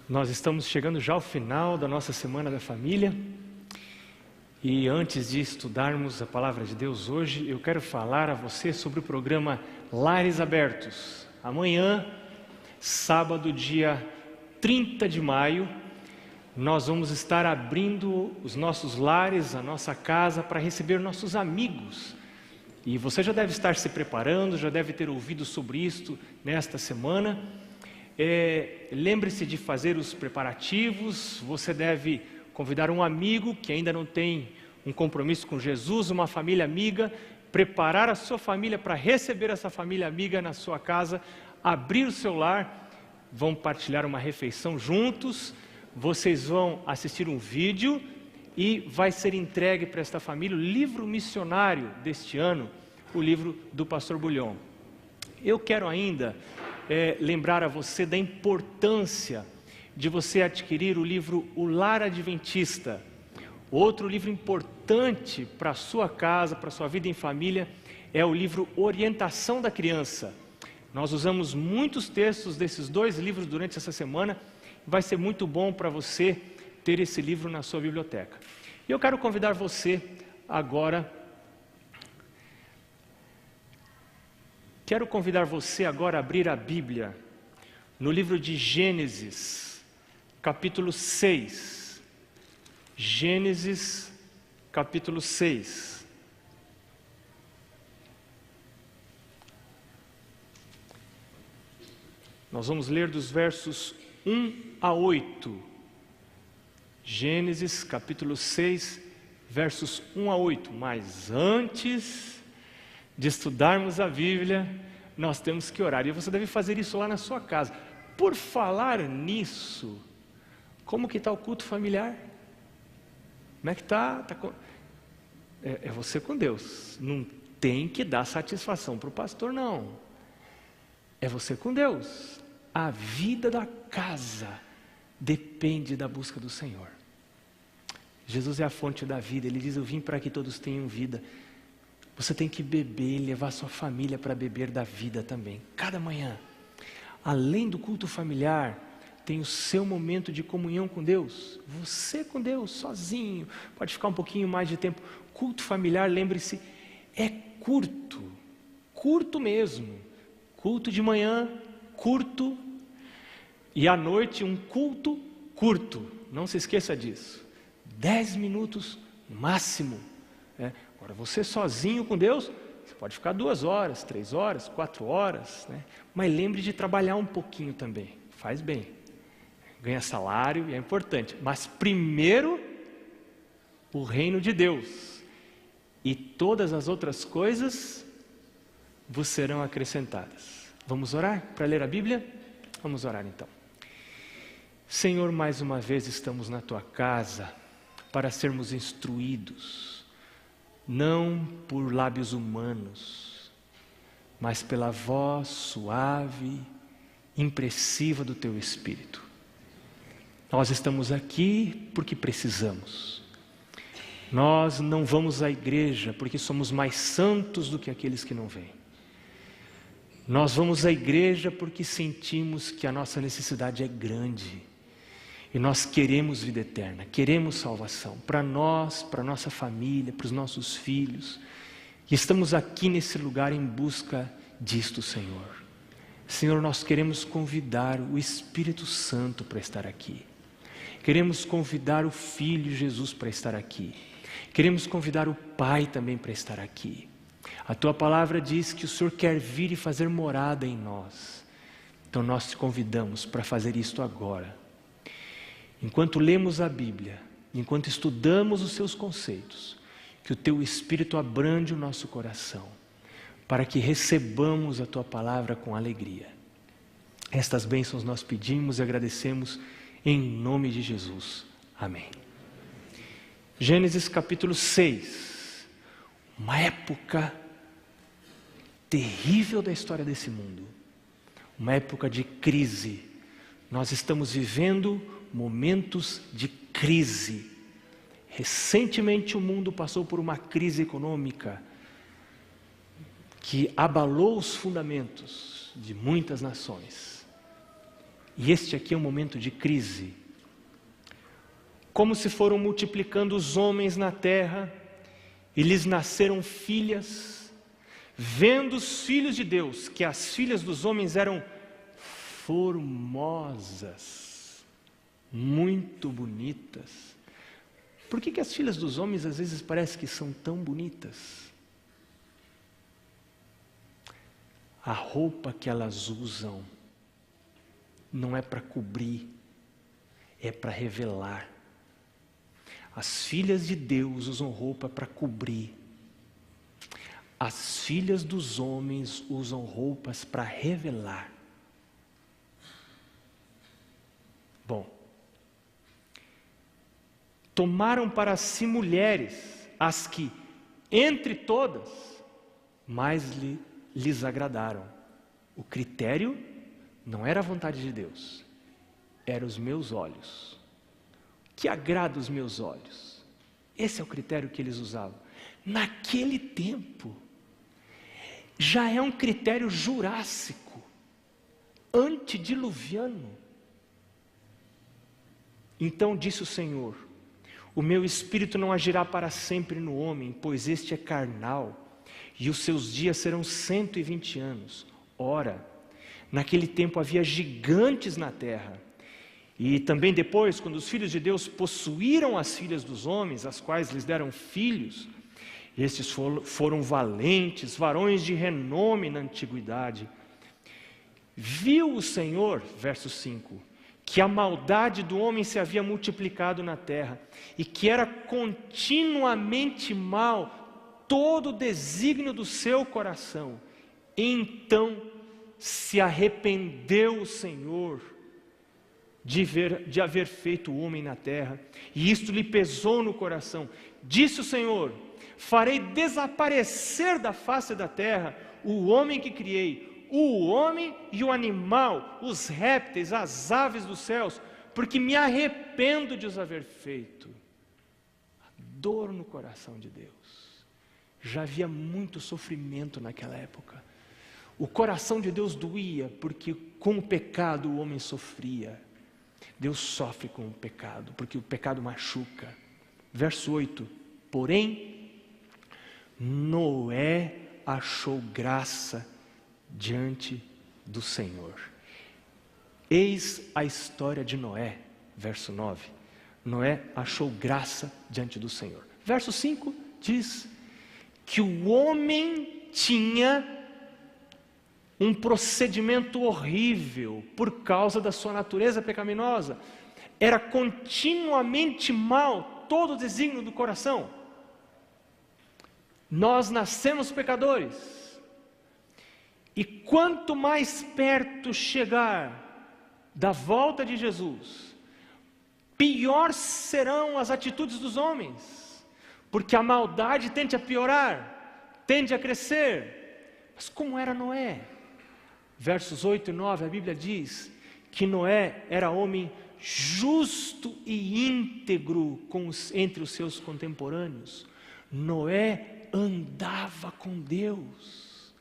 Nós estamos chegando já ao final da nossa Semana da Família e antes de estudarmos a Palavra de Deus hoje, eu quero falar a você sobre o programa Lares Abertos. Amanhã, sábado, dia 30 de maio, nós vamos estar abrindo os nossos lares, a nossa casa, para receber nossos amigos. E você já deve estar se preparando, já deve ter ouvido sobre isto nesta semana. Lembre-se de fazer os preparativos. Você deve convidar um amigo que ainda não tem um compromisso com Jesus, uma família amiga, preparar a sua família para receber essa família amiga na sua casa, abrir o seu lar, vão partilhar uma refeição juntos, vocês vão assistir um vídeo e vai ser entregue para esta família o livro missionário deste ano, o livro do Pastor Bulhon. Eu quero ainda lembrar a você da importância de você adquirir o livro O Lar Adventista. Outro livro importante para a sua casa, para a sua vida em família, é o livro Orientação da Criança. Nós usamos muitos textos desses dois livros durante essa semana. Vai ser muito bom para você ter esse livro na sua biblioteca. E eu quero convidar você agora... a abrir a Bíblia no livro de Gênesis, capítulo 6. Gênesis, capítulo 6. Nós vamos ler dos versos 1 a 8. Gênesis, capítulo 6, versos 1 a 8. Mas antes de estudarmos a Bíblia, nós temos que orar. E você deve fazer isso lá na sua casa. Por falar nisso, como que está o culto familiar? Como é que está? É você com Deus. Não tem que dar satisfação para o pastor, não. É você com Deus. A vida da casa depende da busca do Senhor. Jesus é a fonte da vida. Ele diz: eu vim para que todos tenham vida. Você tem que beber, levar sua família para beber da vida também, cada manhã. Além do culto familiar, tem o seu momento de comunhão com Deus. Você com Deus, sozinho, pode ficar um pouquinho mais de tempo. Culto familiar, lembre-se, é curto mesmo. Culto de manhã, curto, e à noite um culto curto. Não se esqueça disso. 10 minutos máximo. Agora, você sozinho com Deus, você pode ficar 2 horas, 3 horas, 4 horas, né? Mas lembre de trabalhar um pouquinho também, faz bem, ganha salário e é importante, mas primeiro o reino de Deus, e todas as outras coisas vos serão acrescentadas. Vamos orar para ler a Bíblia? Vamos orar então. Senhor, mais uma vez estamos na Tua casa para sermos instruídos, não por lábios humanos, mas pela voz suave, impressiva do Teu Espírito. Nós estamos aqui porque precisamos. Nós não vamos à igreja porque somos mais santos do que aqueles que não vêm. Nós vamos à igreja porque sentimos que a nossa necessidade é grande. E nós queremos vida eterna, queremos salvação para nós, para a nossa família, para os nossos filhos. E estamos aqui nesse lugar em busca disto, Senhor. Senhor, nós queremos convidar o Espírito Santo para estar aqui. Queremos convidar o Filho Jesus para estar aqui. Queremos convidar o Pai também para estar aqui. A Tua palavra diz que o Senhor quer vir e fazer morada em nós. Então nós te convidamos para fazer isto agora. Enquanto lemos a Bíblia, enquanto estudamos os seus conceitos, que o Teu Espírito abrande o nosso coração, para que recebamos a Tua palavra com alegria. Estas bênçãos nós pedimos e agradecemos em nome de Jesus. Amém. Gênesis capítulo 6, uma época terrível da história desse mundo, uma época de crise. Nós estamos vivendo momentos de crise. Recentemente o mundo passou por uma crise econômica que abalou os fundamentos de muitas nações. E este aqui é um momento de crise. Como se foram multiplicando os homens na terra, e lhes nasceram filhas, vendo os filhos de Deus, que as filhas dos homens eram formosas, muito bonitas. Por que as filhas dos homens às vezes parece que são tão bonitas? A roupa que elas usam não é para cobrir, é para revelar. As filhas de Deus usam roupa para cobrir. As filhas dos homens usam roupas para revelar. Bom, tomaram para si mulheres, as que, entre todas, mais lhes agradaram. O critério não era a vontade de Deus, era os meus olhos. Que agrada os meus olhos. Esse é o critério que eles usavam. Naquele tempo, já é um critério jurássico, antediluviano. Então disse o Senhor: o meu espírito não agirá para sempre no homem, pois este é carnal, e os seus dias serão 120 anos. Ora, naquele tempo havia gigantes na terra. E também depois, quando os filhos de Deus possuíram as filhas dos homens, as quais lhes deram filhos, estes foram valentes, varões de renome na antiguidade. Viu o Senhor, verso 5, que a maldade do homem se havia multiplicado na terra, e que era continuamente mal todo o desígnio do seu coração. Então se arrependeu o Senhor de haver feito o homem na terra, e isto lhe pesou no coração. Disse o Senhor: farei desaparecer da face da terra o homem que criei, o homem e o animal, os répteis, as aves dos céus, porque me arrependo de os haver feito. Dor no coração de Deus. Já havia muito sofrimento naquela época. O coração de Deus doía, porque com o pecado o homem sofria. Deus sofre com o pecado, porque o pecado machuca. Verso 8: porém, Noé achou graça diante do Senhor. Eis a história de Noé, verso 9. Noé achou graça diante do Senhor. Verso 5 diz que o homem tinha um procedimento horrível por causa da sua natureza pecaminosa. Era continuamente mal todo o desígnio do coração. Nós nascemos pecadores, e quanto mais perto chegar da volta de Jesus, pior serão as atitudes dos homens, porque a maldade tende a piorar, tende a crescer. Mas como era Noé? Versos 8 e 9, a Bíblia diz que Noé era homem justo e íntegro entre os seus contemporâneos. Noé andava com Deus,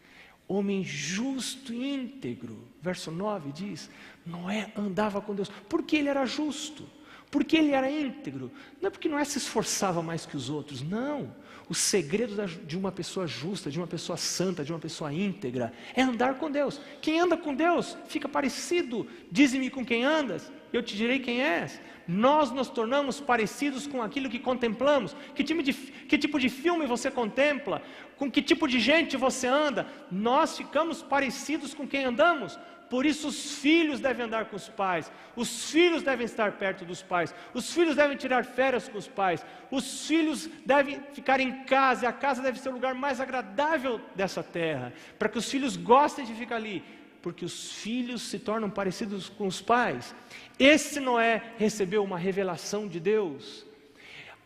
homem justo e íntegro. Verso 9 diz: Noé andava com Deus. Por que ele era justo? Porque ele era íntegro? Não é porque Noé se esforçava mais que os outros, não. O segredo de uma pessoa justa, de uma pessoa santa, de uma pessoa íntegra, é andar com Deus. Quem anda com Deus fica parecido. Dize-me com quem andas, eu te direi quem és. Nós nos tornamos parecidos com aquilo que contemplamos. Que tipo de filme você contempla? Com que tipo de gente você anda? Nós ficamos parecidos com quem andamos. Por isso os filhos devem andar com os pais, os filhos devem estar perto dos pais, os filhos devem tirar férias com os pais, os filhos devem ficar em casa, e a casa deve ser o lugar mais agradável dessa terra, para que os filhos gostem de ficar ali, porque os filhos se tornam parecidos com os pais. Esse Noé recebeu uma revelação de Deus.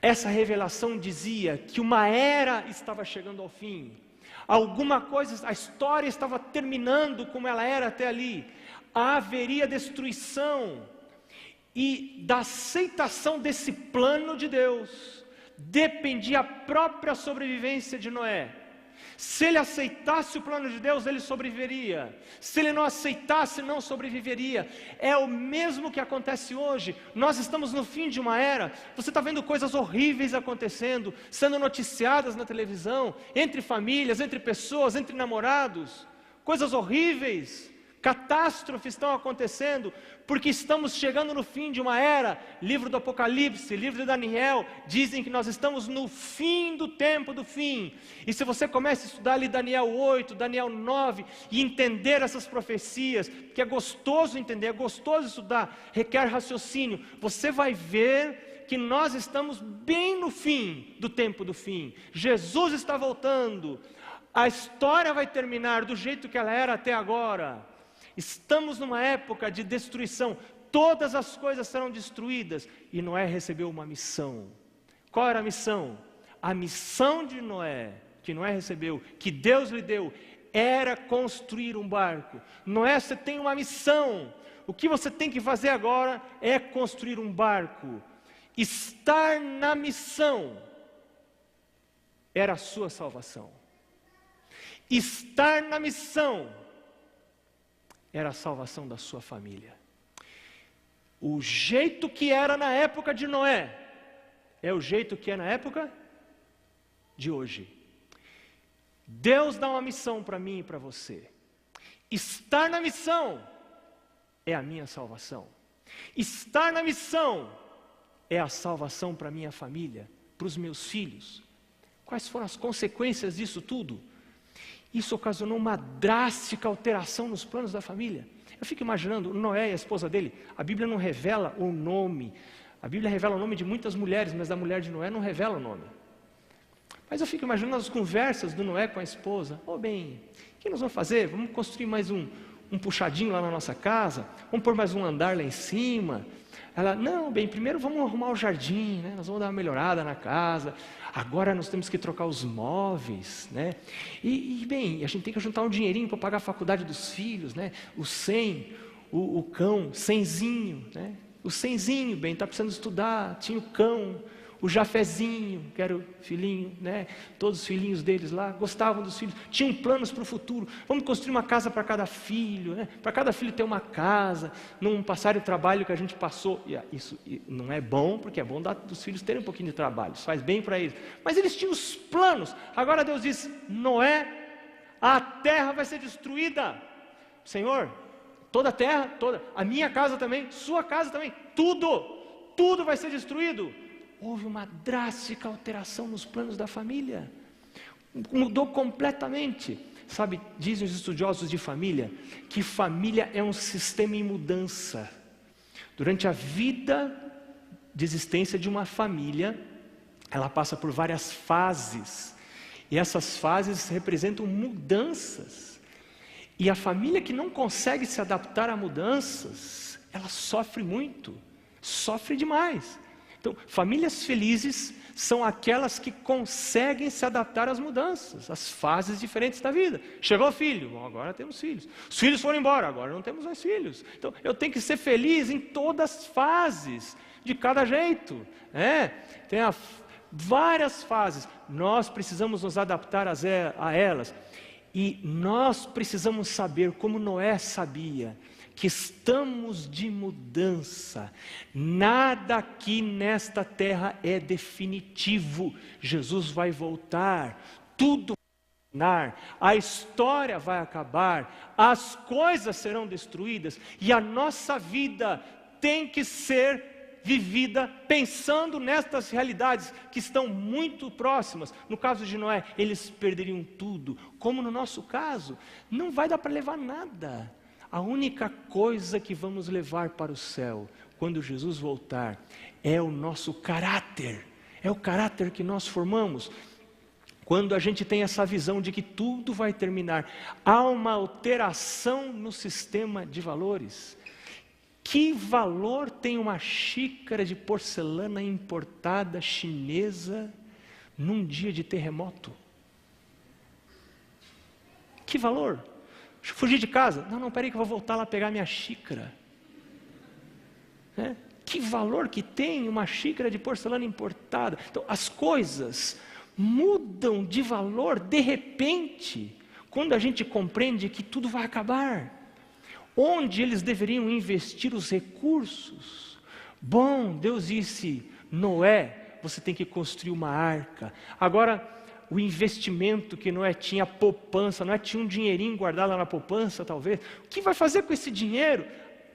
Essa revelação dizia que uma era estava chegando ao fim. Alguma coisa, a história estava terminando como ela era até ali. Haveria destruição. E da aceitação desse plano de Deus dependia a própria sobrevivência de Noé. Se ele aceitasse o plano de Deus, ele sobreviveria. Se ele não aceitasse, não sobreviveria. É o mesmo que acontece hoje. Nós estamos no fim de uma era. Você está vendo coisas horríveis acontecendo, sendo noticiadas na televisão, entre famílias, entre pessoas, entre namorados. Coisas horríveis, catástrofes estão acontecendo, porque estamos chegando no fim de uma era. Livro do Apocalipse, livro de Daniel, dizem que nós estamos no fim do tempo do fim. E se você começa a estudar ali Daniel 8, Daniel 9, e entender essas profecias, que é gostoso entender, é gostoso estudar, requer raciocínio, você vai ver que nós estamos bem no fim do tempo do fim. Jesus está voltando, a história vai terminar do jeito que ela era até agora. Estamos numa época de destruição, todas as coisas serão destruídas, e Noé recebeu uma missão. Qual era a missão? A missão de Noé, que Noé recebeu, que Deus lhe deu, era construir um barco. Noé, você tem uma missão, o que você tem que fazer agora é construir um barco. Estar na missão era a sua salvação. Estar na missão era a salvação da sua família. O jeito que era na época de Noé é o jeito que é na época de hoje. Deus dá uma missão para mim e para você. Estar na missão é a minha salvação. Estar na missão é a salvação para a minha família, para os meus filhos. Quais foram as consequências disso tudo? Isso ocasionou uma drástica alteração nos planos da família. Eu fico imaginando Noé e a esposa dele. A Bíblia não revela o nome. A Bíblia revela o nome de muitas mulheres, mas da mulher de Noé não revela o nome. Mas eu fico imaginando as conversas do Noé com a esposa. Bem, o que nós vamos fazer? Vamos construir mais um puxadinho lá na nossa casa? Vamos pôr mais um andar lá em cima? Ela, não, bem, primeiro vamos arrumar o jardim, né? Nós vamos dar uma melhorada na casa. Agora nós temos que trocar os móveis, né? Bem, a gente tem que juntar um dinheirinho para pagar a faculdade dos filhos, né? O 100, o cão, 100zinho, né? O 100zinho, bem, está precisando estudar. Tinha o cão, o Jafezinho, que era o filhinho, né? Todos os filhinhos deles lá, gostavam dos filhos, tinham planos para o futuro. Vamos construir uma casa para cada filho, né? Para cada filho ter uma casa, não passar o trabalho que a gente passou. Isso não é bom, porque é bom dos filhos terem um pouquinho de trabalho, isso faz bem para eles. Mas eles tinham os planos. Agora Deus diz: Noé, a terra vai ser destruída. Senhor, toda a terra, toda, a minha casa também, sua casa também, tudo vai ser destruído. Houve uma drástica alteração nos planos da família. Mudou completamente. Sabe, dizem os estudiosos de família, que família é um sistema em mudança. Durante a vida de existência de uma família, ela passa por várias fases. E essas fases representam mudanças. E a família que não consegue se adaptar a mudanças, ela sofre muito, sofre demais. Então, famílias felizes são aquelas que conseguem se adaptar às mudanças, às fases diferentes da vida. Chegou o filho, bom, agora temos filhos. Os filhos foram embora, agora não temos mais filhos. Então, eu tenho que ser feliz em todas as fases, de cada jeito. Tem várias fases. Nós precisamos nos adaptar a elas. E nós precisamos saber, como Noé sabia, que estamos de mudança. Nada aqui nesta terra é definitivo. Jesus vai voltar, tudo vai terminar, a história vai acabar, as coisas serão destruídas, e a nossa vida tem que ser vivida pensando nestas realidades que estão muito próximas. No caso de Noé, eles perderiam tudo. Como no nosso caso, não vai dar para levar nada. A única coisa que vamos levar para o céu, quando Jesus voltar, é o nosso caráter. É o caráter que nós formamos. Quando a gente tem essa visão de que tudo vai terminar, há uma alteração no sistema de valores. Que valor tem uma xícara de porcelana importada chinesa num dia de terremoto? Que valor? Fugir de casa? Não, peraí que eu vou voltar lá pegar minha xícara. Que valor que tem uma xícara de porcelana importada? Então, as coisas mudam de valor de repente, quando a gente compreende que tudo vai acabar. Onde eles deveriam investir os recursos? Bom, Deus disse: Noé, você tem que construir uma arca. Agora, o investimento que Noé tinha, a poupança, Noé tinha um dinheirinho guardado lá na poupança, talvez. O que vai fazer com esse dinheiro?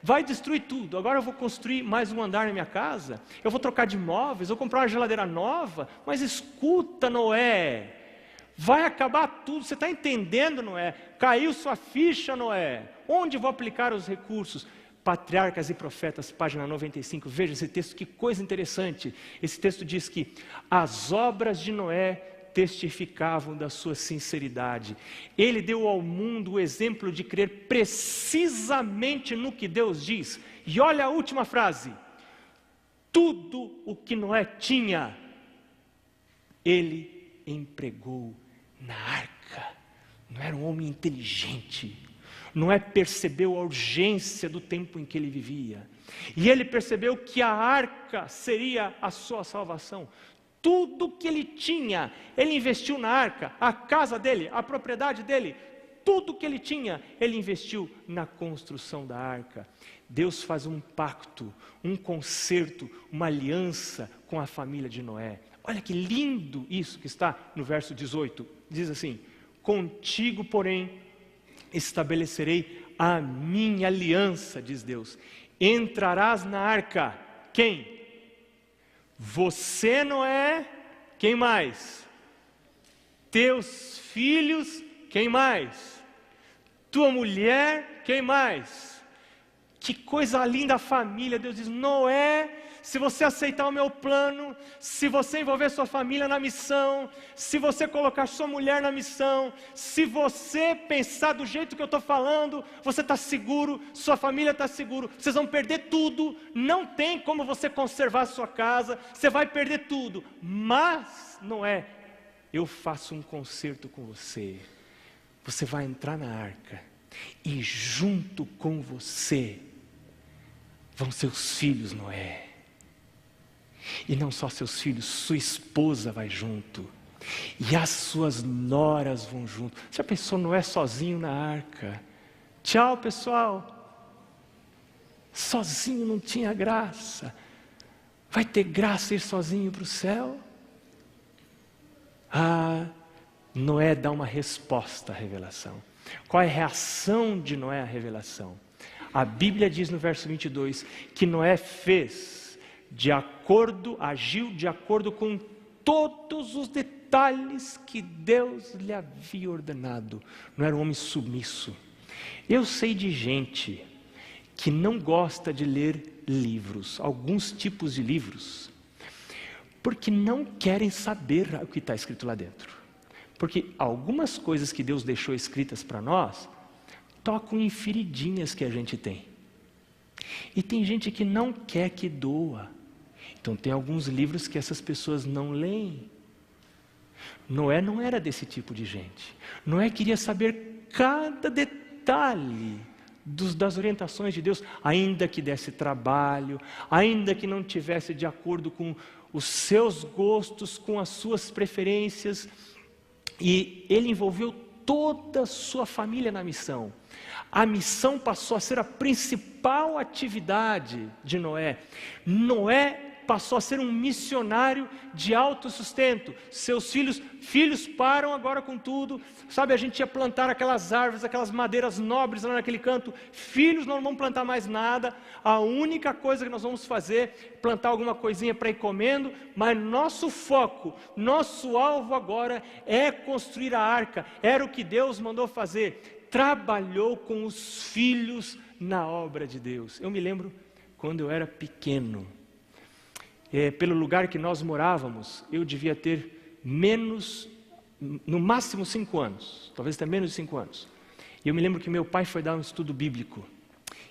Vai destruir tudo. Agora eu vou construir mais um andar na minha casa, eu vou trocar de móveis, vou comprar uma geladeira nova. Mas escuta, Noé, vai acabar tudo, você está entendendo, Noé? Caiu sua ficha, Noé. Onde vou aplicar os recursos? Patriarcas e Profetas, página 95, veja esse texto, que coisa interessante. Esse texto diz que as obras de Noé testificavam da sua sinceridade. Ele deu ao mundo o exemplo de crer precisamente no que Deus diz. E olha a última frase: tudo o que Noé tinha, ele empregou na arca. Não era um homem inteligente. Noé percebeu a urgência do tempo em que ele vivia. E ele percebeu que a arca seria a sua salvação. Tudo que ele tinha, ele investiu na arca. A casa dele, a propriedade dele, tudo que ele tinha, ele investiu na construção da arca. Deus faz um pacto, um concerto, uma aliança com a família de Noé. Olha que lindo isso que está no verso 18. Diz assim: contigo, porém, estabelecerei a minha aliança, diz Deus. Entrarás na arca. Quem? Você, Noé. Quem mais? Teus filhos. Quem mais? Tua mulher. Quem mais? Que coisa linda a família. Deus diz: Noé, se você aceitar o meu plano, se você envolver sua família na missão, se você colocar sua mulher na missão, se você pensar do jeito que eu estou falando, você está seguro, sua família está seguro. Vocês vão perder tudo, não tem como você conservar a sua casa, você vai perder tudo. Mas, Noé, eu faço um concerto com você. Você vai entrar na arca, e junto com você vão seus filhos, Noé. E não só seus filhos, sua esposa vai junto. E as suas noras vão junto. Já pensou Noé sozinho na arca? Tchau, pessoal. Sozinho não tinha graça. Vai ter graça ir sozinho para o céu? Noé dá uma resposta à revelação. Qual é a reação de Noé à revelação? A Bíblia diz no verso 22 que Noé agiu de acordo com todos os detalhes que Deus lhe havia ordenado. Não era um homem submisso. Eu sei de gente que não gosta de ler livros, alguns tipos de livros, porque não querem saber o que está escrito lá dentro. Porque algumas coisas que Deus deixou escritas para nós tocam em feridinhas que a gente tem. E tem gente que não quer que doa. Então tem alguns livros que essas pessoas não leem. Noé não era desse tipo de gente. Noé queria saber cada detalhe das orientações de Deus, ainda que desse trabalho, ainda que não tivesse de acordo com os seus gostos, com as suas preferências. E ele envolveu toda a sua família na missão. A missão passou a ser a principal atividade de Noé. Noé passou a ser um missionário de autossustento. Seus filhos param agora com tudo. Sabe, a gente ia plantar aquelas árvores, aquelas madeiras nobres lá naquele canto. Filhos, não vamos plantar mais nada. A única coisa que nós vamos fazer é plantar alguma coisinha para ir comendo. Mas nosso foco, nosso alvo agora é construir a arca. Era o que Deus mandou fazer. Trabalhou com os filhos na obra de Deus. Eu me lembro quando eu era pequeno. Pelo lugar que nós morávamos, eu devia ter no máximo 5 anos, talvez até menos de 5 anos. E eu me lembro que meu pai foi dar um estudo bíblico,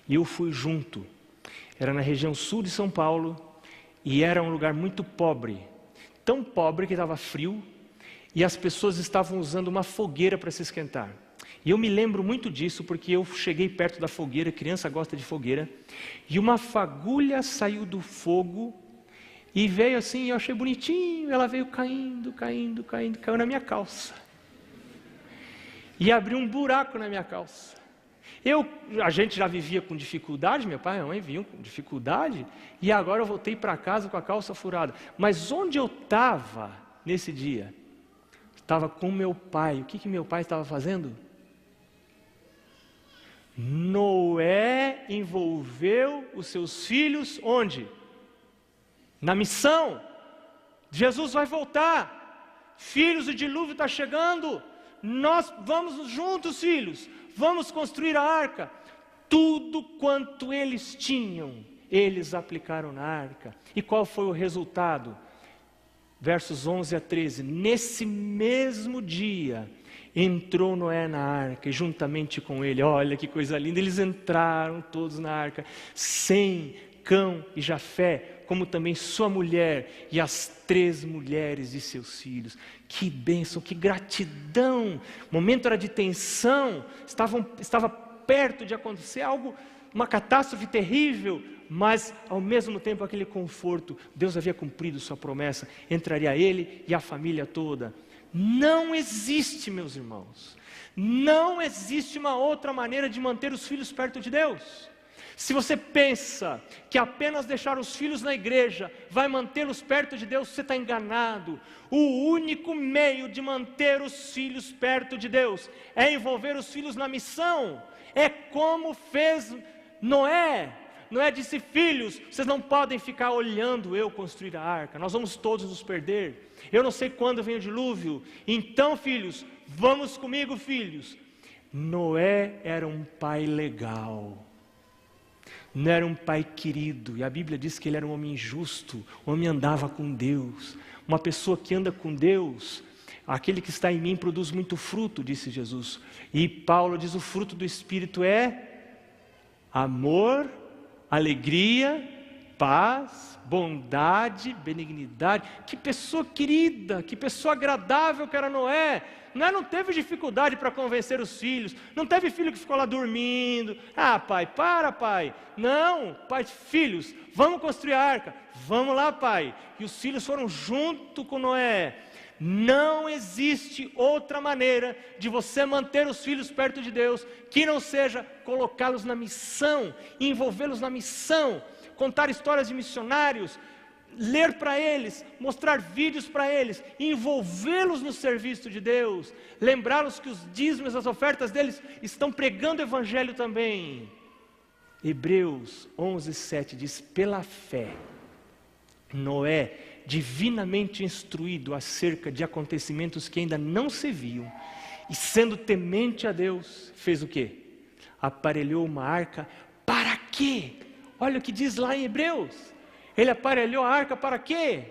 e eu fui junto. Era na região sul de São Paulo, e era um lugar muito pobre, tão pobre que estava frio, e as pessoas estavam usando uma fogueira para se esquentar. E eu me lembro muito disso, porque eu cheguei perto da fogueira, criança gosta de fogueira, e uma fagulha saiu do fogo, E veio assim, eu achei bonitinho, ela veio caindo, caiu na minha calça. E abriu um buraco na minha calça. A gente já vivia com dificuldade, meu pai e minha mãe viviam com dificuldade, e agora eu voltei para casa com a calça furada. Mas onde eu estava nesse dia? Estava com meu pai. O que meu pai estava fazendo? Noé envolveu os seus filhos onde? Na missão. Jesus vai voltar. Filhos, o dilúvio está chegando. Nós vamos juntos, filhos. Vamos construir a arca. Tudo quanto eles tinham, eles aplicaram na arca. E qual foi o resultado? Versos 11 a 13. Nesse mesmo dia, entrou Noé na arca, e juntamente com ele, olha que coisa linda, eles entraram todos na arca, Sem, Cão e Jafé, como também sua mulher e as 3 mulheres de seus filhos. Que bênção, que gratidão! O momento era de tensão, estava perto de acontecer algo, uma catástrofe terrível, mas ao mesmo tempo aquele conforto. Deus havia cumprido sua promessa, entraria ele e a família toda. Não existe, meus irmãos, não existe uma outra maneira de manter os filhos perto de Deus. Se você pensa que apenas deixar os filhos na igreja vai mantê-los perto de Deus, você está enganado. O único meio de manter os filhos perto de Deus é envolver os filhos na missão. É como fez Noé. Noé disse: filhos, vocês não podem ficar olhando eu construir a arca, nós vamos todos nos perder. Eu não sei quando vem o dilúvio, então filhos, vamos comigo, filhos. Noé era um pai legal, não era um pai querido, e a Bíblia diz que ele era um homem justo, um homem andava com Deus. Uma pessoa que anda com Deus, aquele que está em mim produz muito fruto, disse Jesus. E Paulo diz: o fruto do Espírito é amor, alegria, paz, bondade, benignidade. Que pessoa querida, que pessoa agradável que era Noé. Noé não teve dificuldade para convencer os filhos, não teve filho que ficou lá dormindo. Ah, pai, para, pai. Não, pai, filhos, vamos construir a arca. Vamos lá, pai. E os filhos foram junto com Noé. Não existe outra maneira de você manter os filhos perto de Deus que não seja colocá-los na missão, envolvê-los na missão, contar histórias de missionários, ler para eles, mostrar vídeos para eles, envolvê-los no serviço de Deus, lembrá-los que os dízimos, as ofertas deles estão pregando o evangelho também. Hebreus 11:7 diz: pela fé, Noé, divinamente instruído acerca de acontecimentos que ainda não se viam, e sendo temente a Deus, fez o quê? Aparelhou uma arca. Para quê? Olha o que diz lá em Hebreus. Ele aparelhou a arca para quê?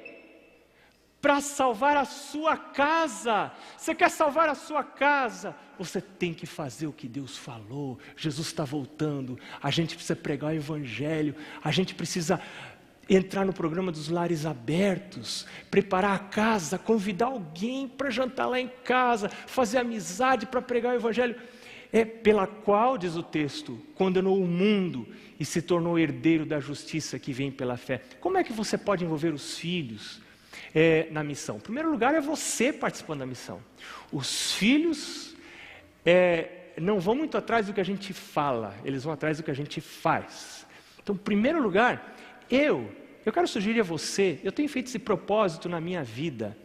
Para salvar a sua casa. Você quer salvar a sua casa? Você tem que fazer o que Deus falou. Jesus está voltando. A gente precisa pregar o evangelho. A gente precisa entrar no programa dos lares abertos, preparar a casa, convidar alguém para jantar lá em casa, fazer amizade para pregar o evangelho. É pela qual, diz o texto, condenou o mundo e se tornou herdeiro da justiça que vem pela fé. Como é que você pode envolver os filhos na missão? Em primeiro lugar, é você participando da missão. Os filhos não vão muito atrás do que a gente fala, eles vão atrás do que a gente faz. Então, em primeiro lugar, eu quero sugerir a você, eu tenho feito esse propósito na minha vida.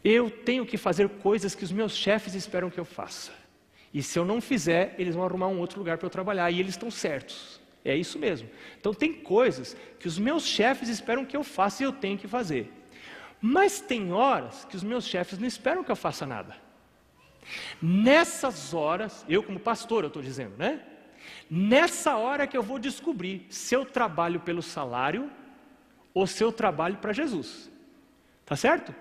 Eu tenho que fazer coisas que os meus chefes esperam que eu faça. E se eu não fizer, eles vão arrumar um outro lugar para eu trabalhar, e eles estão certos. É isso mesmo. Então tem coisas que os meus chefes esperam que eu faça e eu tenho que fazer. Mas tem horas que os meus chefes não esperam que eu faça nada. Nessas horas, eu como pastor, eu estou dizendo, né? Nessa hora que eu vou descobrir se eu trabalho pelo salário ou se eu trabalho para Jesus. Tá certo?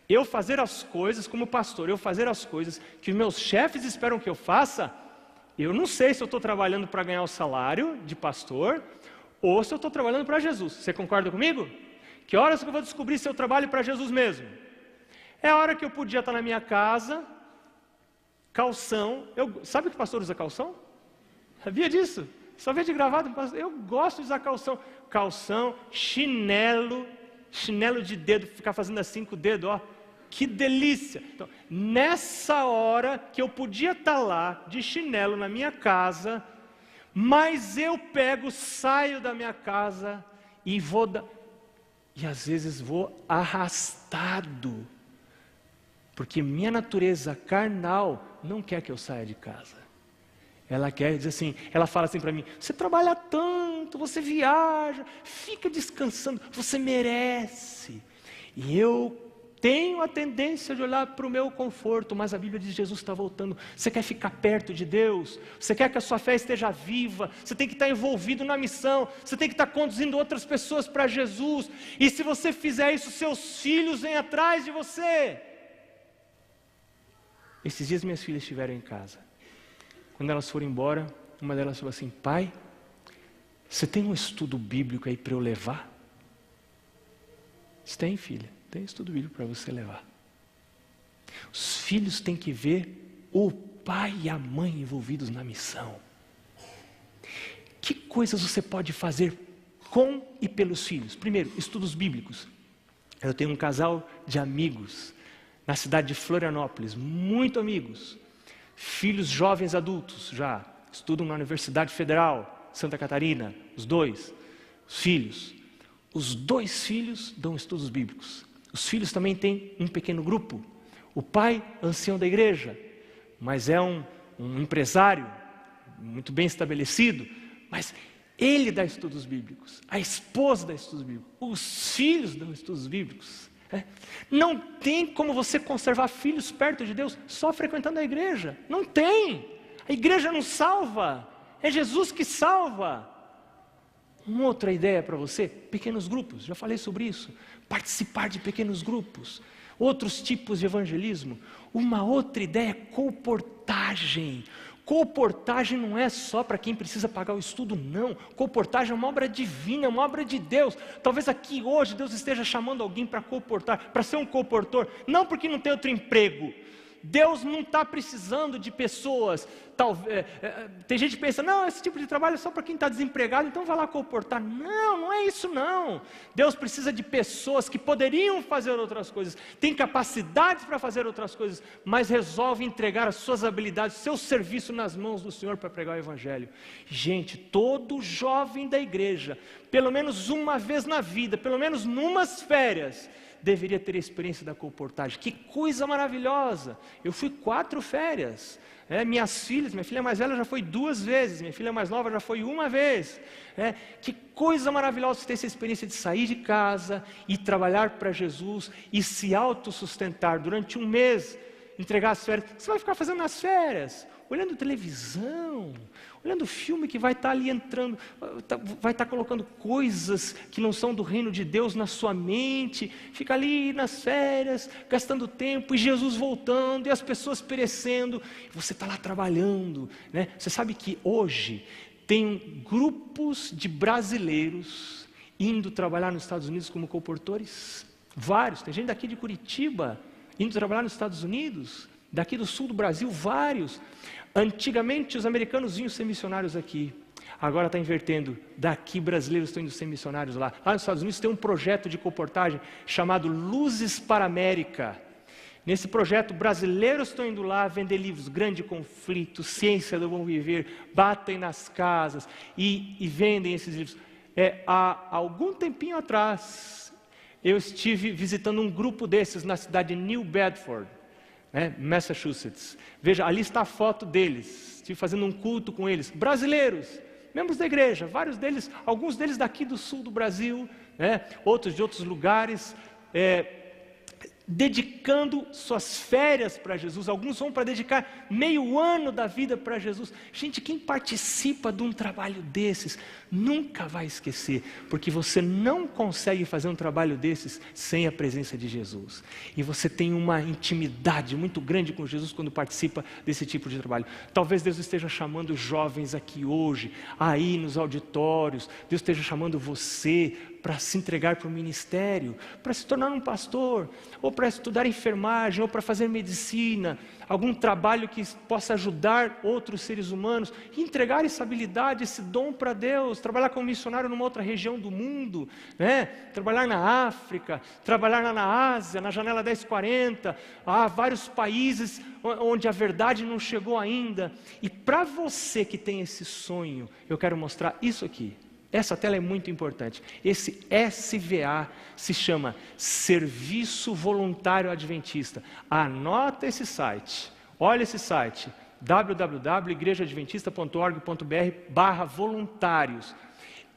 Eu fazer as coisas como pastor, eu fazer as coisas que os meus chefes esperam que eu faça, eu não sei se eu estou trabalhando para ganhar o salário de pastor ou se eu estou trabalhando para Jesus. Você concorda comigo? Que horas que eu vou descobrir se eu trabalho para Jesus mesmo? É a hora que eu podia estar na minha casa, calção. Sabe que o pastor usa calção? Sabia disso? Só vê de gravado. Eu gosto de usar calção. calção, chinelo de dedo, ficar fazendo assim com o dedo, ó. Que delícia! Então, nessa hora que eu podia estar lá de chinelo na minha casa, mas eu saio da minha casa e e às vezes vou arrastado, porque minha natureza carnal não quer que eu saia de casa. Ela quer dizer assim, ela fala assim para mim: você trabalha tanto, você viaja, fica descansando, você merece. E eu tenho a tendência de olhar para o meu conforto, mas a Bíblia diz que Jesus está voltando. Você quer ficar perto de Deus? Você quer que a sua fé esteja viva? Você tem que estar envolvido na missão. Você tem que estar conduzindo outras pessoas para Jesus. E se você fizer isso, seus filhos vêm atrás de você. Esses dias minhas filhas estiveram em casa. Quando elas foram embora, uma delas falou assim: pai, você tem um estudo bíblico aí para eu levar? Você tem, filha? Tem estudo bíblico para você levar. Os filhos têm que ver o pai e a mãe envolvidos na missão. Que coisas você pode fazer com e pelos filhos? Primeiro, estudos bíblicos. Eu tenho um casal de amigos na cidade de Florianópolis, muito amigos. Filhos jovens adultos já, estudam na Universidade Federal, Santa Catarina, os dois. Os filhos. Os dois filhos dão estudos bíblicos. Os filhos também têm um pequeno grupo. O pai, ancião da igreja, mas é um empresário, muito bem estabelecido, mas ele dá estudos bíblicos. A esposa dá estudos bíblicos. Os filhos dão estudos bíblicos. Não tem como você conservar filhos perto de Deus só frequentando a igreja. Não tem. A igreja não salva. É Jesus que salva. Uma outra ideia para você: pequenos grupos. Já falei sobre isso. Participar de pequenos grupos. Outros tipos de evangelismo. Uma outra ideia é colportagem. Colportagem não é só para quem precisa pagar o estudo, não. Colportagem é uma obra divina, é uma obra de Deus. Talvez aqui hoje Deus esteja chamando alguém para colportar, para ser um colportor, não porque não tem outro emprego. Deus não está precisando de pessoas. Tem gente que pensa: não, esse tipo de trabalho é só para quem está desempregado, então vai lá colportar. Não, não é isso não. Deus precisa de pessoas que poderiam fazer outras coisas, têm capacidades para fazer outras coisas, mas resolvem entregar as suas habilidades, seu serviço nas mãos do Senhor para pregar o Evangelho. Gente, todo jovem da igreja, pelo menos uma vez na vida, pelo menos numas férias, deveria ter a experiência da colportagem. Que coisa maravilhosa! Eu fui 4 férias. Minhas filhas, minha filha mais velha já foi 2 vezes, minha filha mais nova já foi 1 vez. Que coisa maravilhosa ter essa experiência de sair de casa e trabalhar para Jesus e se autossustentar durante 1 mês, entregar as férias. Você vai ficar fazendo nas férias? Olhando televisão, olhando filme que vai estar ali entrando, vai estar colocando coisas que não são do reino de Deus na sua mente, fica ali nas férias, gastando tempo, e Jesus voltando, e as pessoas perecendo, e você está lá trabalhando, né? Você sabe que hoje tem grupos de brasileiros indo trabalhar nos Estados Unidos como colportores? Vários, tem gente daqui de Curitiba indo trabalhar nos Estados Unidos, daqui do sul do Brasil, vários. Antigamente os americanos vinham ser missionários aqui, agora está invertendo, daqui brasileiros estão indo ser missionários lá. Lá nos Estados Unidos tem um projeto de colportagem chamado Luzes para a América. Nesse projeto, brasileiros estão indo lá vender livros: Grande Conflito, Ciência do Bom Viver, batem nas casas e vendem esses livros. Há algum tempinho atrás, eu estive visitando um grupo desses na cidade de New Bedford, Massachusetts. Veja, ali está a foto deles. Estive fazendo um culto com eles, brasileiros, membros da igreja, vários deles, alguns deles daqui do sul do Brasil, outros de outros lugares, dedicando suas férias para Jesus. Alguns vão para dedicar meio ano da vida para Jesus. Gente, quem participa de um trabalho desses nunca vai esquecer, porque você não consegue fazer um trabalho desses sem a presença de Jesus, e você tem uma intimidade muito grande com Jesus quando participa desse tipo de trabalho. Talvez Deus esteja chamando jovens aqui hoje, aí nos auditórios, Deus esteja chamando você para se entregar para o ministério, para se tornar um pastor, ou para estudar enfermagem, ou para fazer medicina, algum trabalho que possa ajudar outros seres humanos, e entregar essa habilidade, esse dom para Deus, trabalhar como missionário numa outra região do mundo, né? Trabalhar na África, trabalhar na Ásia, na Janela 1040, há vários países onde a verdade não chegou ainda. E para você que tem esse sonho, eu quero mostrar isso aqui. Essa tela é muito importante. Esse SVA se chama Serviço Voluntário Adventista. Anota esse site. Olha esse site, www.igrejaadventista.org.br/voluntários.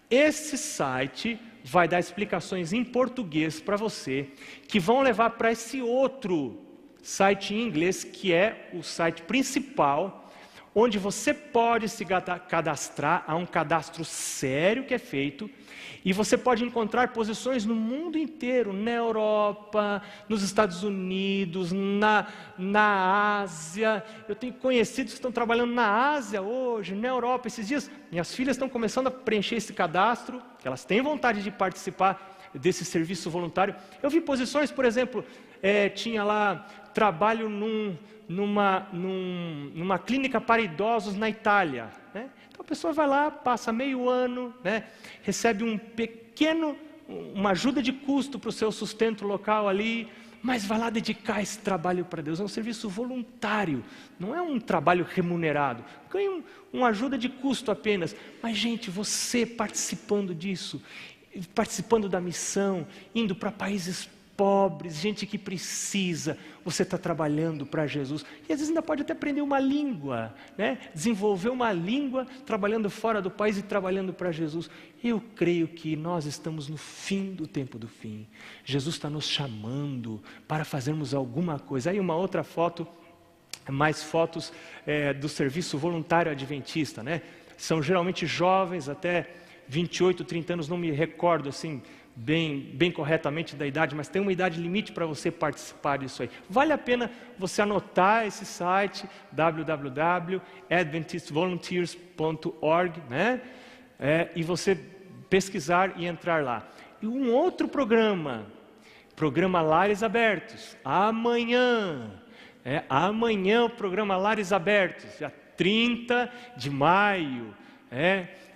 Esse site vai dar explicações em português para você, que vão levar para esse outro site em inglês, que é o site principal, onde você pode se cadastrar. Há um cadastro sério que é feito, e você pode encontrar posições no mundo inteiro, na Europa, nos Estados Unidos, na Ásia. Eu tenho conhecidos que estão trabalhando na Ásia hoje, na Europa. Esses dias, minhas filhas estão começando a preencher esse cadastro, elas têm vontade de participar desse serviço voluntário. Eu vi posições, por exemplo, tinha lá, trabalho numa clínica para idosos na Itália, né? Então a pessoa vai lá, passa meio ano, né? Recebe uma ajuda de custo para o seu sustento local ali, mas vai lá dedicar esse trabalho para Deus. É um serviço voluntário, não é um trabalho remunerado, ganha uma ajuda de custo apenas. Mas gente, você participando disso, participando da missão, indo para países pobres, gente que precisa, você está trabalhando para Jesus. E às vezes ainda pode até aprender uma língua, né? Desenvolver uma língua, trabalhando fora do país e trabalhando para Jesus. Eu creio que nós estamos no fim do tempo do fim. Jesus está nos chamando para fazermos alguma coisa. Aí uma outra foto, mais fotos do serviço voluntário adventista, né? São geralmente jovens, até 28, 30 anos, não me recordo assim, bem corretamente da idade, mas tem uma idade limite para você participar disso aí. Vale a pena você anotar esse site, www.adventistvolunteers.org, né? E você pesquisar e entrar lá. E um outro programa Lares Abertos, amanhã o programa Lares Abertos, dia 30 de maio,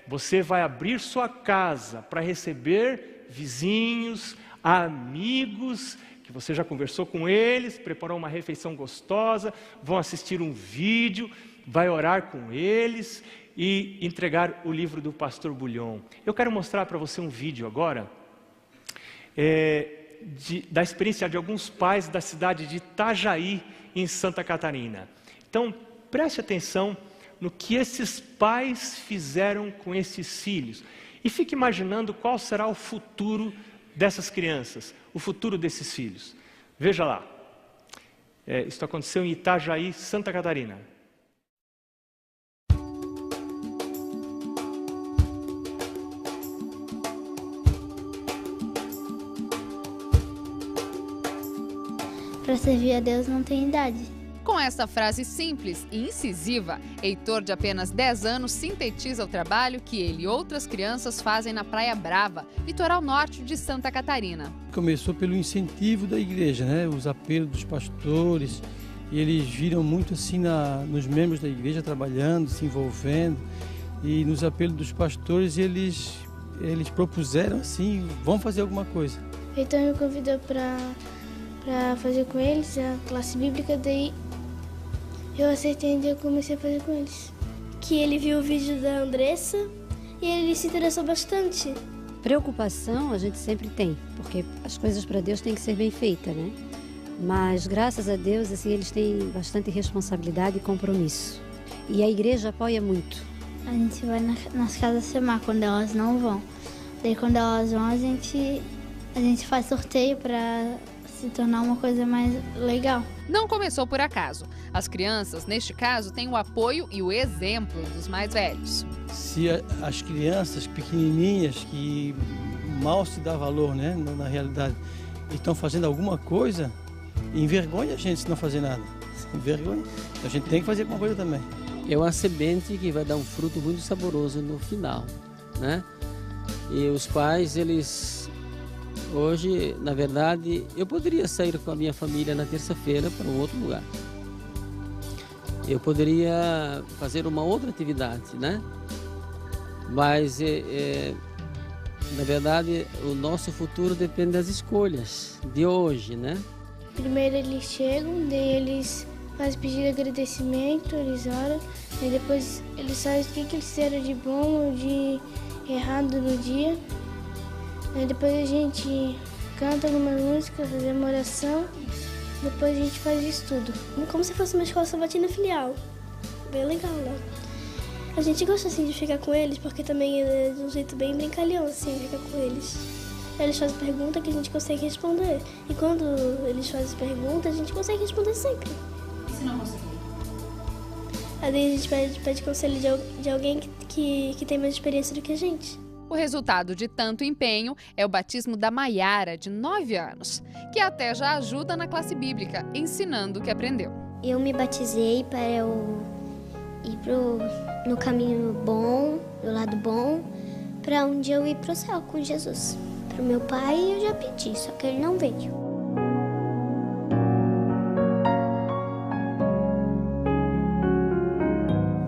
você vai abrir sua casa para receber vizinhos, amigos, que você já conversou com eles, preparou uma refeição gostosa, vão assistir um vídeo, vai orar com eles e entregar o livro do pastor Bulhon. Eu quero mostrar para você um vídeo agora, da experiência de alguns pais da cidade de Itajaí, em Santa Catarina. Então, preste atenção no que esses pais fizeram com esses filhos. E fique imaginando qual será o futuro dessas crianças, o futuro desses filhos. Veja lá, isso aconteceu em Itajaí, Santa Catarina. Para servir a Deus não tem idade. Com essa frase simples e incisiva, Heitor, de apenas 10 anos, sintetiza o trabalho que ele e outras crianças fazem na Praia Brava, litoral norte de Santa Catarina. Começou pelo incentivo da igreja, né? Os apelos dos pastores, e eles viram muito assim nos membros da igreja trabalhando, se envolvendo, e nos apelos dos pastores eles propuseram assim, vamos fazer alguma coisa. Heitor me convidou para fazer com eles a classe bíblica, daí eu aceitei e eu comecei a fazer com eles. Que ele viu o vídeo da Andressa e ele se interessou bastante. Preocupação a gente sempre tem, porque as coisas para Deus têm que ser bem feitas, né? Mas graças a Deus, assim, eles têm bastante responsabilidade e compromisso. E a igreja apoia muito. A gente vai nas casas semar quando elas não vão. Daí quando elas vão, a gente faz sorteio para se tornar uma coisa mais legal. Não começou por acaso. As crianças, neste caso, têm o apoio e o exemplo dos mais velhos. Se as crianças pequenininhas, que mal se dá valor, né, na realidade, estão fazendo alguma coisa, envergonha a gente se não fazer nada. Envergonha. A gente tem que fazer alguma coisa também. É uma semente que vai dar um fruto muito saboroso no final, né? E os pais, eles... Hoje, na verdade, eu poderia sair com a minha família na terça-feira para um outro lugar. Eu poderia fazer uma outra atividade, né? Mas, na verdade, o nosso futuro depende das escolhas de hoje, né? Primeiro eles chegam, daí eles fazem pedido de agradecimento, eles oram, e depois eles sabem o que eles fizeram de bom ou de errado no dia. Aí depois a gente canta alguma música, faz uma oração, depois a gente faz isso tudo. Como se fosse uma escola sabatina filial. Bem legal, né? A gente gosta assim de ficar com eles, porque também é de um jeito bem brincalhão, assim, ficar com eles. Eles fazem perguntas que a gente consegue responder. E quando eles fazem perguntas, a gente consegue responder sempre. E se não conseguir? Aí a gente pede conselho de alguém que tem mais experiência do que a gente. O resultado de tanto empenho é o batismo da Maiara, de 9 anos, que até já ajuda na classe bíblica, ensinando o que aprendeu. Eu me batizei para eu ir no caminho bom, do lado bom, para um dia eu ir para o céu com Jesus. Para o meu pai eu já pedi, só que ele não veio.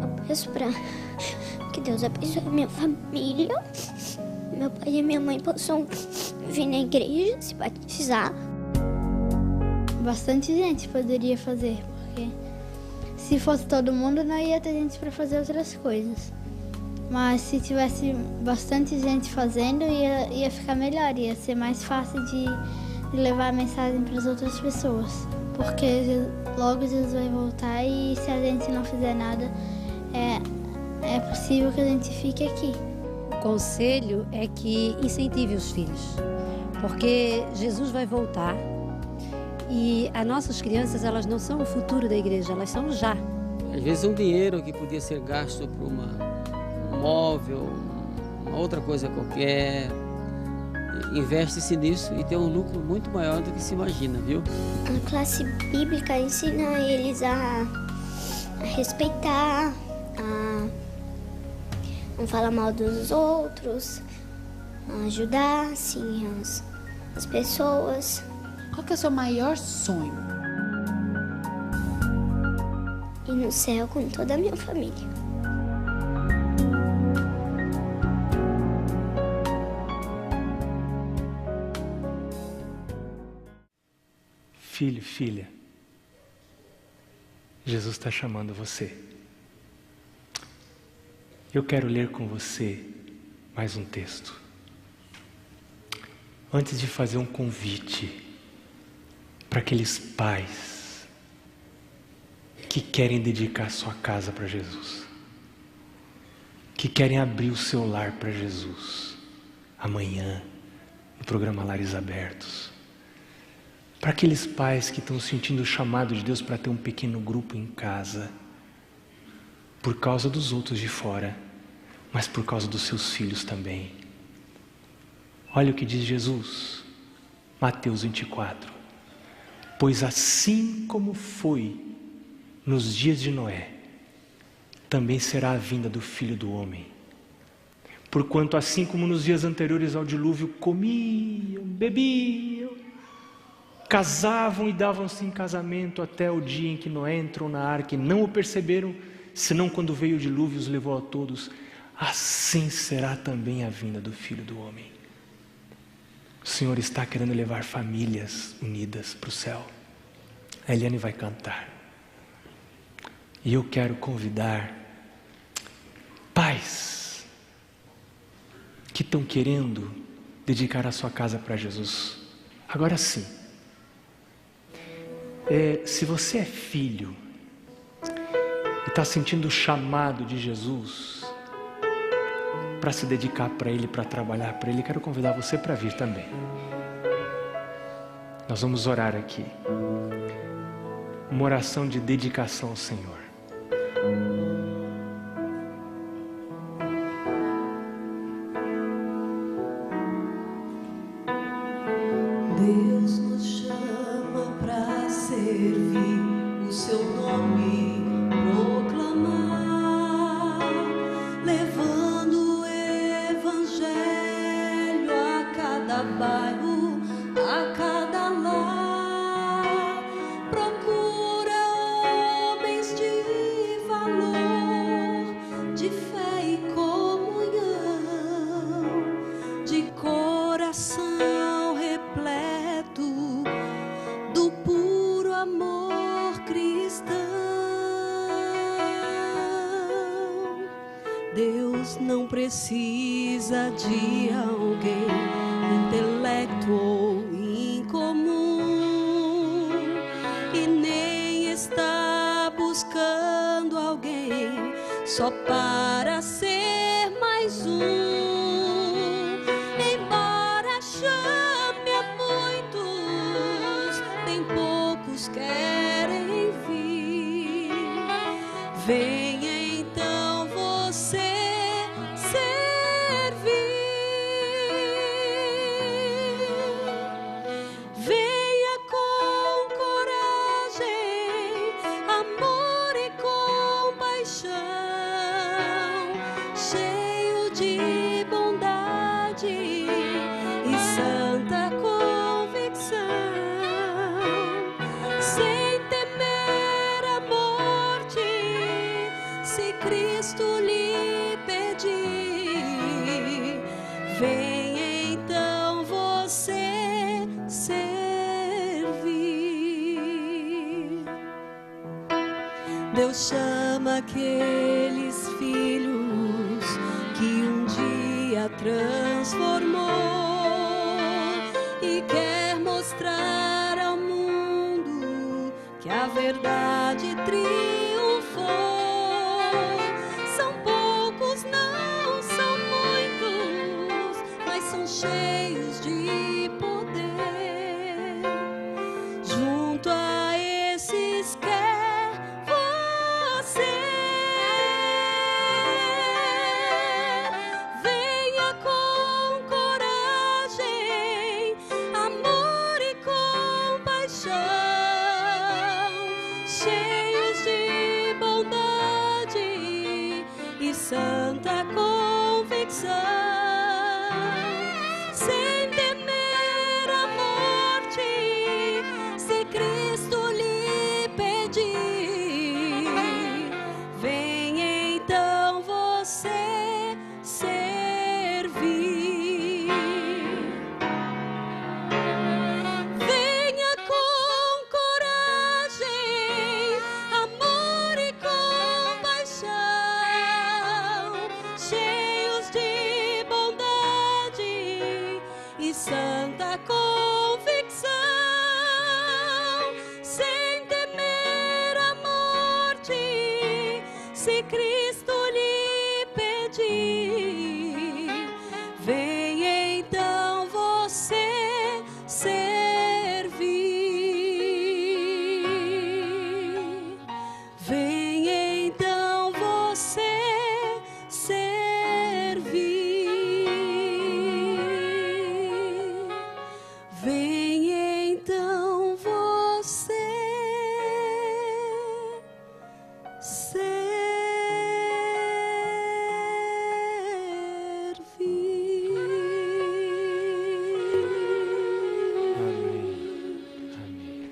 Eu peço para que Deus abençoe a minha família, meu pai e minha mãe possam vir na igreja, se batizar. Bastante gente poderia fazer, porque se fosse todo mundo não ia ter gente para fazer outras coisas. Mas se tivesse bastante gente fazendo, ia ficar melhor, ia ser mais fácil de levar a mensagem para as outras pessoas. Porque logo Jesus vai voltar e se a gente não fizer nada, é possível que a gente fique aqui. O conselho é que incentive os filhos, porque Jesus vai voltar e as nossas crianças, elas não são o futuro da igreja, elas são já. Às vezes um dinheiro que podia ser gasto por um móvel, uma outra coisa qualquer, investe-se nisso e tem um lucro muito maior do que se imagina, viu? A classe bíblica ensina eles a respeitar, a não falar mal dos outros, a ajudar, assim, as pessoas. Qual que é o seu maior sonho? Ir no céu com toda a minha família. Filho, filha, Jesus está chamando você. Eu quero ler com você mais um texto. Antes de fazer um convite para aqueles pais que querem dedicar sua casa para Jesus, que querem abrir o seu lar para Jesus, amanhã, no programa Lares Abertos. Para aqueles pais que estão sentindo o chamado de Deus para ter um pequeno grupo em casa, por causa dos outros de fora, mas por causa dos seus filhos também. Olha o que diz Jesus, Mateus 24. Pois assim como foi nos dias de Noé, também será a vinda do Filho do Homem. Porquanto assim como nos dias anteriores ao dilúvio comiam, bebiam, casavam e davam-se em casamento até o dia em que Noé entrou na arca e não o perceberam, senão quando veio o dilúvio e os levou a todos, assim será também a vinda do Filho do Homem. O Senhor está querendo levar famílias unidas para o céu. A Eliane vai cantar. E eu quero convidar pais que estão querendo dedicar a sua casa para Jesus. Agora sim, se você é filho e está sentindo o chamado de Jesus para se dedicar para Ele, para trabalhar para Ele, quero convidar você para vir também. Nós vamos orar aqui. Uma oração de dedicação ao Senhor. Deus nos chama para servir o seu nome, proclamar, levando o evangelho Deus não precisa de alguém, intelecto ou incomum, e nem está buscando alguém só para ser mais um. Embora chame a muitos, bem poucos querem vir. Venha então você servir. Venha com coragem, amor e compaixão, cheio de bondade e santa convicção, sem temer a morte, se Cristo lhe pedir. Venha então você servir. Deus chama aqueles filhos que um dia transformou e quer mostrar ao mundo que a verdade triunfou. São poucos, não são muitos, mas são cheios de poder. Junto a esses quer você. Venha com coragem, amor e compaixão, cheios de bondade e santa convicção, sem temer a morte, se Cristo lhe pedir. Venha então você servir. Venha com coragem, amor e compaixão, cheios de bondade e santa convicção, sem temer a morte, se Cristo lhe pedir. Venha então você servir. Venha então você servir. Venha então você servir. Amém.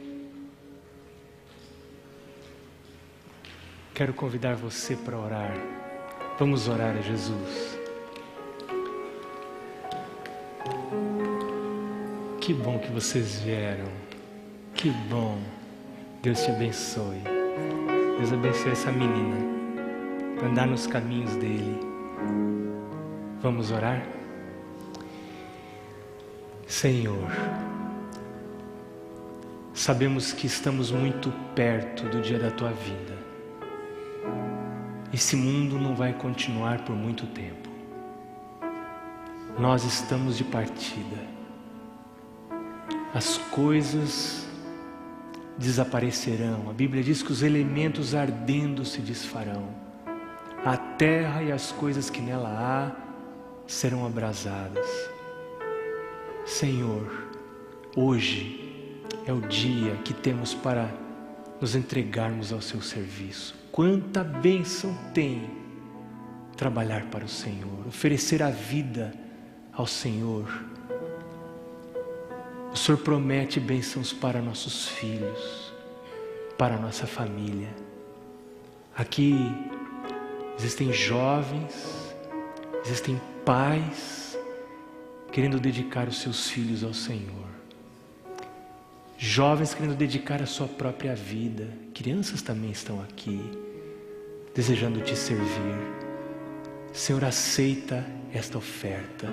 Quero convidar você para orar. Vamos orar a Jesus. Que bom que vocês vieram. Que bom. Deus te abençoe. Deus abençoe essa menina. Andar nos caminhos dele. Vamos orar? Senhor, sabemos que estamos muito perto do dia da tua vinda. Esse mundo não vai continuar por muito tempo. Nós estamos de partida. As coisas desaparecerão. A Bíblia diz que os elementos ardendo se desfarão. A terra e as coisas que nela há serão abrasadas. Senhor, hoje é o dia que temos para nos entregarmos ao seu serviço. Quanta bênção tem trabalhar para o Senhor, oferecer a vida ao Senhor. O Senhor promete bênçãos para nossos filhos, para a nossa família. Aqui existem jovens, existem pais querendo dedicar os seus filhos ao Senhor. Jovens querendo dedicar a sua própria vida. Crianças também estão aqui, desejando te servir. Senhor, aceita esta oferta.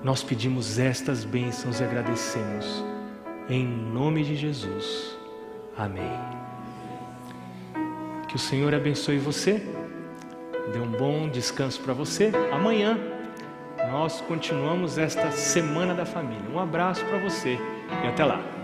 Nós pedimos estas bênçãos e agradecemos. Em nome de Jesus. Amém. Que o Senhor abençoe você. Dê um bom descanso para você. Amanhã nós continuamos esta Semana da Família. Um abraço para você e até lá.